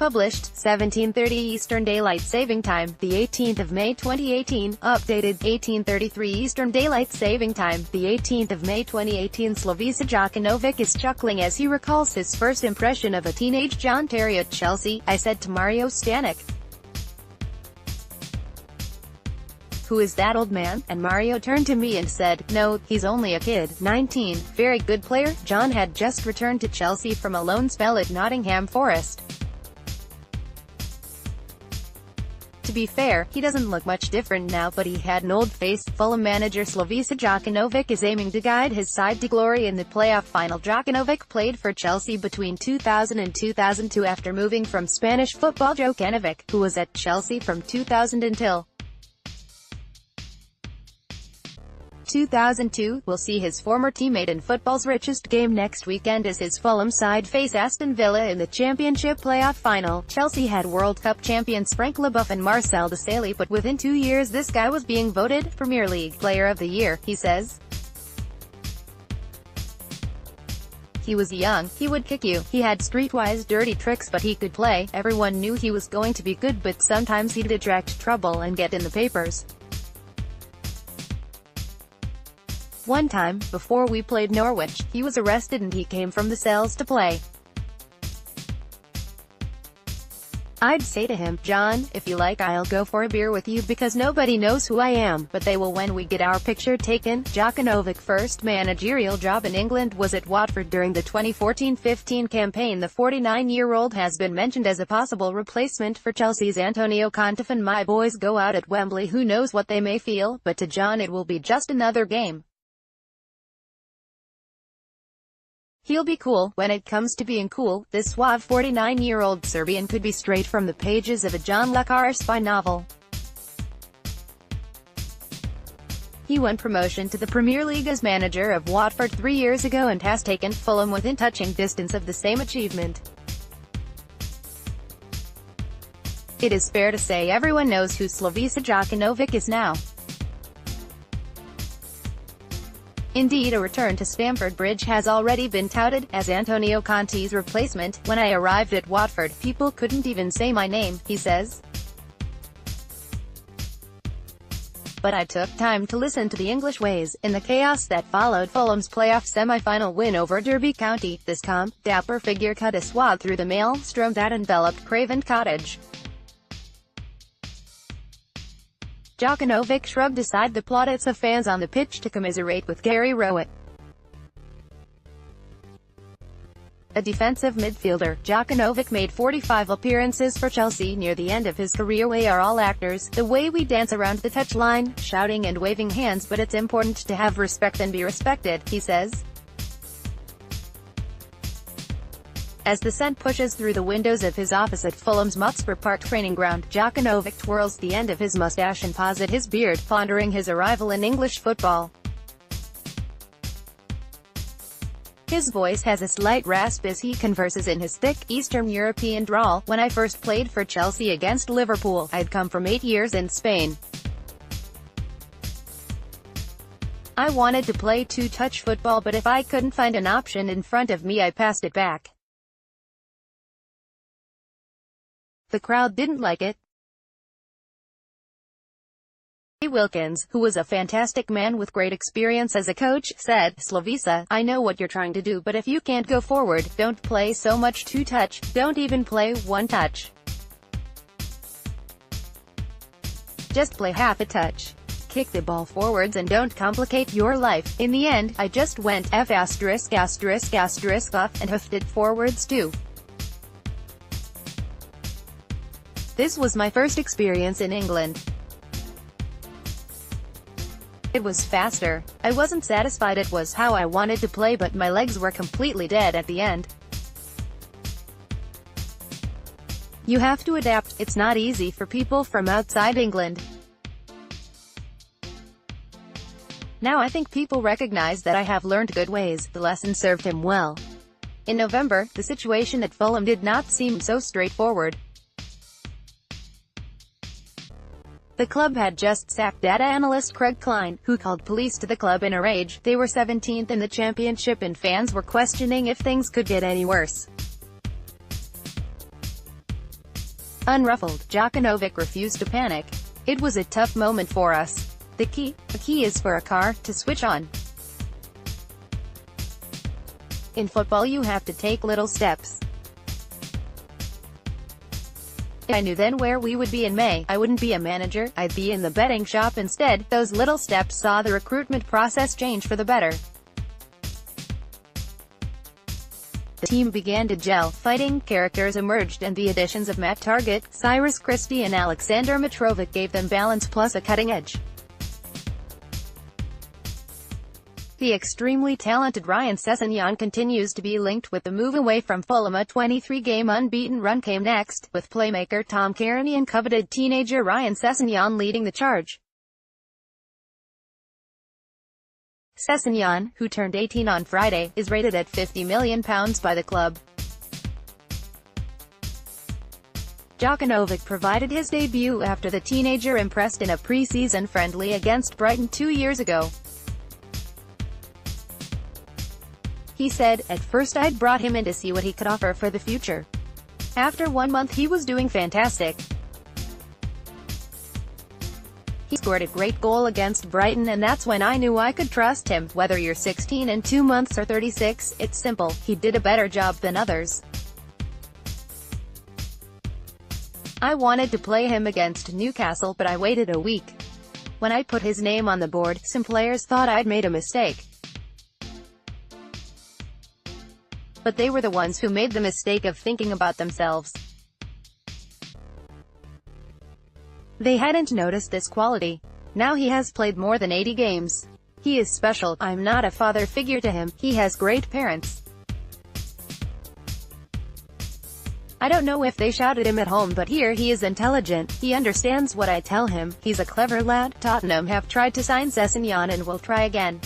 Published, 17:30 Eastern Daylight Saving Time, the 18th of May 2018. Updated, 18:33 Eastern Daylight Saving Time, the 18th of May 2018. Slavisa Jokanovic is chuckling as he recalls his first impression of a teenage John Terry at Chelsea. "I said to Mario Stanic, 'Who is that old man?' and Mario turned to me and said, 'No, he's only a kid, 19, very good player.'" John had just returned to Chelsea from a loan spell at Nottingham Forest. To be fair, he doesn't look much different now, but he had an old face. Fulham manager Slavisa Jokanovic is aiming to guide his side to glory in the playoff final. Jokanovic played for Chelsea between 2000 and 2002 after moving from Spanish football. Jokanovic, who was at Chelsea from 2000 until 2002, will see his former teammate in football's richest game next weekend as his Fulham side face Aston Villa in the Championship playoff final. Chelsea had World Cup champions Frank Leboeuf and Marcel Desailly, but within 2 years this guy was being voted Premier League Player of the Year, he says. "He was young, he would kick you, he had streetwise dirty tricks, but he could play. Everyone knew he was going to be good, but sometimes he'd attract trouble and get in the papers. One time, before we played Norwich, he was arrested and he came from the cells to play. I'd say to him, 'John, if you like I'll go for a beer with you because nobody knows who I am, but they will when we get our picture taken.'" Jokanovic's first managerial job in England was at Watford during the 2014-15 campaign. The 49-year-old has been mentioned as a possible replacement for Chelsea's Antonio Conte. "And my boys go out at Wembley, who knows what they may feel, but to John it will be just another game. He'll be cool when it comes to being cool." This suave 49-year-old Serbian could be straight from the pages of a John le Carré spy novel. He won promotion to the Premier League as manager of Watford 3 years ago and has taken Fulham within touching distance of the same achievement. It is fair to say everyone knows who Slavisa Jokanovic is now. Indeed, a return to Stamford Bridge has already been touted as Antonio Conte's replacement. "When I arrived at Watford, people couldn't even say my name," he says. "But I took time to listen to the English ways." In the chaos that followed Fulham's playoff semi-final win over Derby County, this calm, dapper figure cut a swath through the maelstrom that enveloped Craven Cottage. Jokanovic shrugged aside the plaudits of fans on the pitch to commiserate with Gary Rowett, a defensive midfielder. Jokanovic made 45 appearances for Chelsea near the end of his career. "We are all actors, the way we dance around the touchline, shouting and waving hands, but it's important to have respect and be respected," he says. As the scent pushes through the windows of his office at Fulham's Motspur Park training ground, Jokanovic twirls the end of his mustache and paws at his beard, pondering his arrival in English football. His voice has a slight rasp as he converses in his thick, Eastern European drawl. "When I first played for Chelsea against Liverpool, I'd come from 8 years in Spain. I wanted to play two-touch football, but if I couldn't find an option in front of me I passed it back. The crowd didn't like it." Wilkins, who was a fantastic man with great experience as a coach, said, "Slavisa, I know what you're trying to do, but if you can't go forward, don't play so much two-touch, don't even play one-touch. Just play half a touch. Kick the ball forwards and don't complicate your life." In the end, I just went off and hoofed it forwards too. "This was my first experience in England. It was faster. I wasn't satisfied. It was how I wanted to play, but my legs were completely dead at the end. You have to adapt. It's not easy for people from outside England. Now I think people recognize that I have learned good ways." The lesson served him well. In November, the situation at Fulham did not seem so straightforward. The club had just sacked data analyst Craig Klein, who called police to the club in a rage. They were 17th in the championship and fans were questioning if things could get any worse. Unruffled, Jokanovic refused to panic. "It was a tough moment for us. The key is for a car to switch on. In football you have to take little steps. I knew then where we would be in May. I wouldn't be a manager, I'd be in the betting shop instead." Those little steps saw the recruitment process change for the better. The team began to gel, fighting characters emerged, and the additions of Matt Targett, Cyrus Christie and Alexander Mitrovic gave them balance plus a cutting edge. The extremely talented Ryan Sessegnon continues to be linked with the move away from Fulham. A 23-game unbeaten run came next, with playmaker Tom Cairney and coveted teenager Ryan Sessegnon leading the charge. Sessegnon, who turned 18 on Friday, is rated at £50 million by the club. Jokanovic provided his debut after the teenager impressed in a pre-season friendly against Brighton 2 years ago. He said, "At first I'd brought him in to see what he could offer for the future. After 1 month he was doing fantastic. He scored a great goal against Brighton and that's when I knew I could trust him. Whether you're 16 and 2 months or 36, it's simple. He did a better job than others. I wanted to play him against Newcastle but I waited a week. When I put his name on the board, some players thought I'd made a mistake. But they were the ones who made the mistake of thinking about themselves. They hadn't noticed this quality. Now he has played more than 80 games. He is special. I'm not a father figure to him. He has great parents. I don't know if they shouted him at home, but here he is intelligent. He understands what I tell him. He's a clever lad." Tottenham have tried to sign Sessegnon and will try again.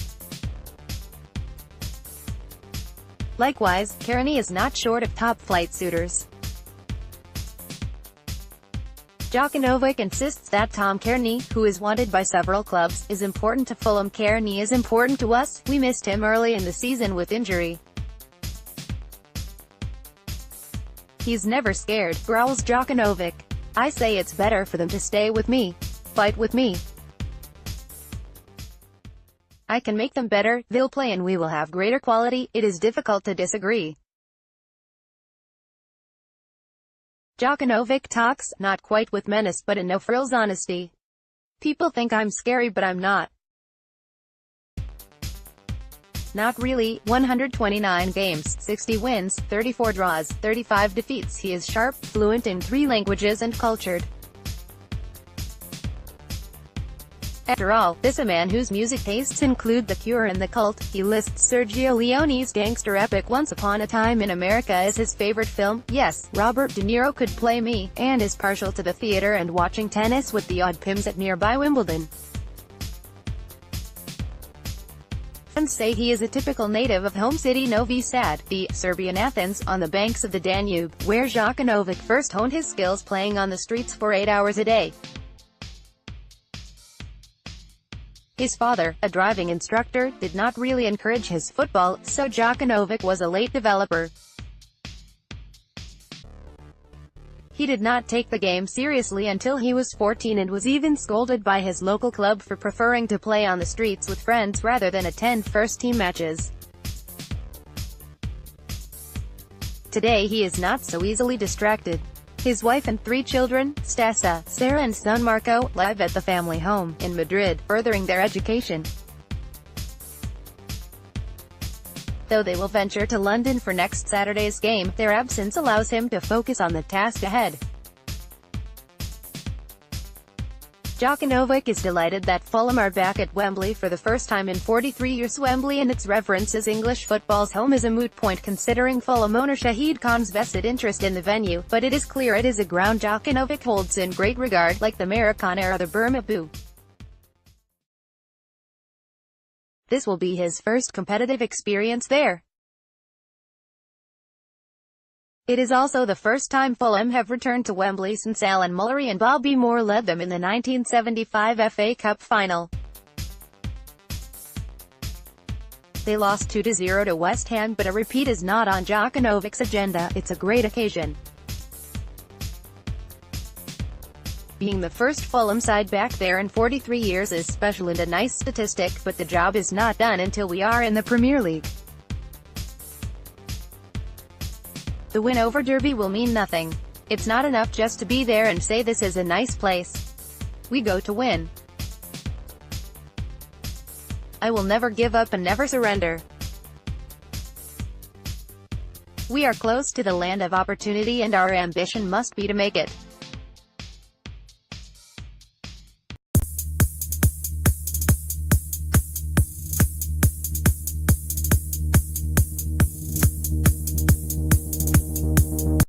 Likewise, Cairney is not short of top-flight suitors. Jokanovic insists that Tom Cairney, who is wanted by several clubs, is important to Fulham. "Cairney is important to us. We missed him early in the season with injury. He's never scared," growls Jokanovic. "I say it's better for them to stay with me. Fight with me. I can make them better, they'll play and we will have greater quality." It is difficult to disagree. Jokanovic talks, not quite with menace but in no-frills honesty. "People think I'm scary but I'm not. Not really. 129 games, 60 wins, 34 draws, 35 defeats. He is sharp, fluent in 3 languages and cultured. After all, this a man whose music tastes include The Cure and The Cult." He lists Sergio Leone's gangster epic Once Upon a Time in America as his favorite film. "Yes, Robert De Niro could play me," and is partial to the theater and watching tennis with the odd Pims at nearby Wimbledon. Fans say he is a typical native of home city Novi Sad, the Serbian Athens, on the banks of the Danube, where Jokanovic first honed his skills playing on the streets for 8 hours a day. His father, a driving instructor, did not really encourage his football, so Jokanovic was a late developer. He did not take the game seriously until he was 14 and was even scolded by his local club for preferring to play on the streets with friends rather than attend first-team matches. Today he is not so easily distracted. His wife and 3 children, Stasa, Sarah and son Marco, live at the family home in Madrid, furthering their education. Though they will venture to London for next Saturday's game, their absence allows him to focus on the task ahead. Jokanovic is delighted that Fulham are back at Wembley for the first time in 43 years. Wembley and its reverence as English football's home is a moot point considering Fulham owner Shahid Khan's vested interest in the venue, but it is clear it is a ground Jokanovic holds in great regard, like the Maracana or the Bernabeu. This will be his first competitive experience there. It is also the first time Fulham have returned to Wembley since Alan Mullery and Bobby Moore led them in the 1975 FA Cup final. They lost 2-0 to West Ham, but a repeat is not on Jokanovic's agenda. It's a great occasion. Being the first Fulham side back there in 43 years is special and a nice statistic, but the job is not done until we are in the Premier League. The win over Derby will mean nothing. It's not enough just to be there and say this is a nice place. We go to win. I will never give up and never surrender. We are close to the land of opportunity and our ambition must be to make it.